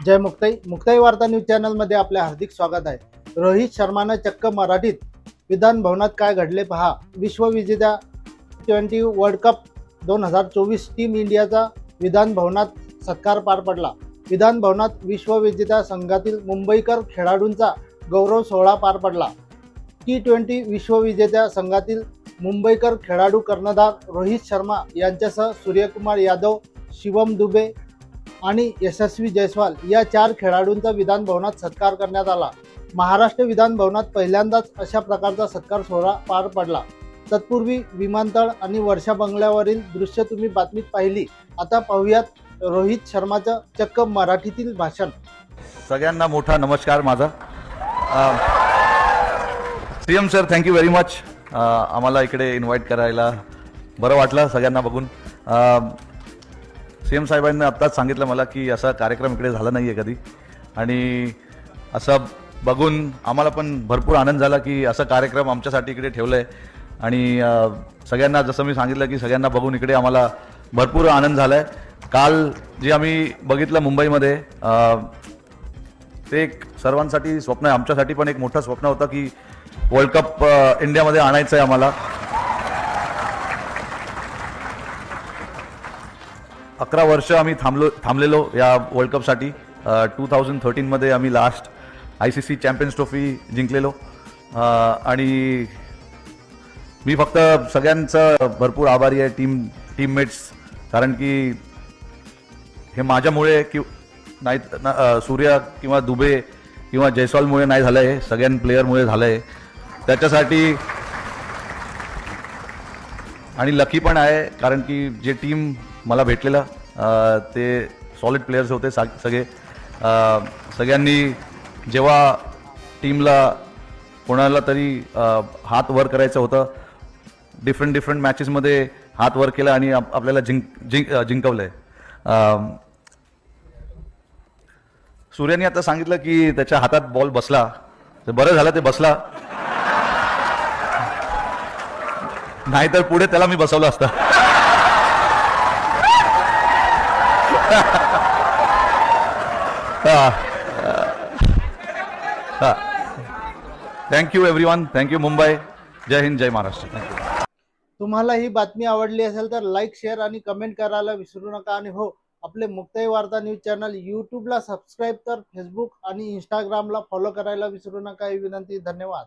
जय मुक्ताई. मुक्ताई वार्ता न्यूज चॅनलमध्ये आपले हार्दिक स्वागत आहे. रोहित शर्मानं चक्क मराठीत विधान भवनात काय घडले पहा. विश्वविजेत्या T20 वर्ल्ड कप 2024 टीम इंडियाचा विधान भवनात सत्कार पार पडला. विधान भवनात विश्वविजेत्या संघातील मुंबईकर खेळाडूंचा गौरव सोहळा पार पडला. T20 विश्वविजेत्या संघातील मुंबईकर खेळाडू कर्णधार रोहित शर्मा यांच्यासह सूर्यकुमार यादव, शिवम दुबे आणि यशस्वी जयस्वाल या 4 खेळाडूंचा विधान भवनात सत्कार करण्यात आला. महाराष्ट्र विधान भवनात पहिल्यांदाच अशा प्रकारचा सत्कार सोहळा पार पडला. तत्पूर्वी विमानतळ आणि वर्षा बंगल्यावरील दृश्य तुम्ही बातमीत पाहिली. आता पाहूयात रोहित शर्माचं चक्क मराठीतील भाषण. सगळ्यांना मोठा नमस्कार माझा. CM sir, thank you very much. आम्हाला इकडे इन्व्हाइट करायला बरं वाटलं सगळ्यांना बघून. सीएम साहेबांनी आत्ताच सांगितलं मला की असा कार्यक्रम इकडे झाला नाही आहे कधी, आणि असं बघून आम्हाला पण भरपूर आनंद झाला की असा कार्यक्रम आमच्यासाठी इकडे ठेवलं आहे. आणि सगळ्यांना जसं मी सांगितलं की सगळ्यांना बघून इकडे आम्हाला भरपूर आनंद झाला आहे. काल जे आम्ही बघितलं मुंबईमध्ये, ते एक सर्वांसाठी स्वप्न आहे. आमच्यासाठी पण एक मोठं स्वप्न होतं की वर्ल्ड कप इंडियामध्ये आणायचं आहे आम्हाला. 11 वर्ष आम्ही थांबलेलो या वर्ल्ड कपसाठी. 2013मध्ये आम्ही लास्ट ICC चॅम्पियन्स ट्रॉफी जिंकलेलो. आणि मी फक्त सगळ्यांचं भरपूर आभारी आहे, टीममेट्स, कारण की हे माझ्यामुळे नाही, सूर्य किंवा दुबे किंवा जयस्वालमुळे नाही झालं आहे, सगळ्या प्लेयरमुळे झालं आहे. त्याच्यासाठी आणि लकी पण आहे, कारण की जे टीम मला भेटलेलं ते सॉलिड प्लेयर्स होते सगळे. सगळ्यांनी जेव्हा टीमला कोणाला तरी हात वर करायचं होतं, डिफरंट मॅचेसमध्ये हात वर केला आणि आपल्याला जिंकवलं आहे. सूर्याने आता सांगितलं की त्याच्या हातात बॉल बसला, तर बरं झालं ते बसला, नाहीतर पुढे त्याला मी बसवलं असतं. Thank you everyone. थँक्यू मुंबई. जय हिंद, जय महाराष्ट्र. थँक्यू. तुम्हाला ही बातमी आवडली असेल तर लाईक, शेअर आणि कमेंट करायला विसरू नका. आणि हो, आपले मुक्ताई वार्ता न्यूज चॅनल यूट्यूबला सबस्क्राईब तर फेसबुक आणि इंस्टाग्रामला फॉलो करायला विसरू नका ही विनंती. धन्यवाद.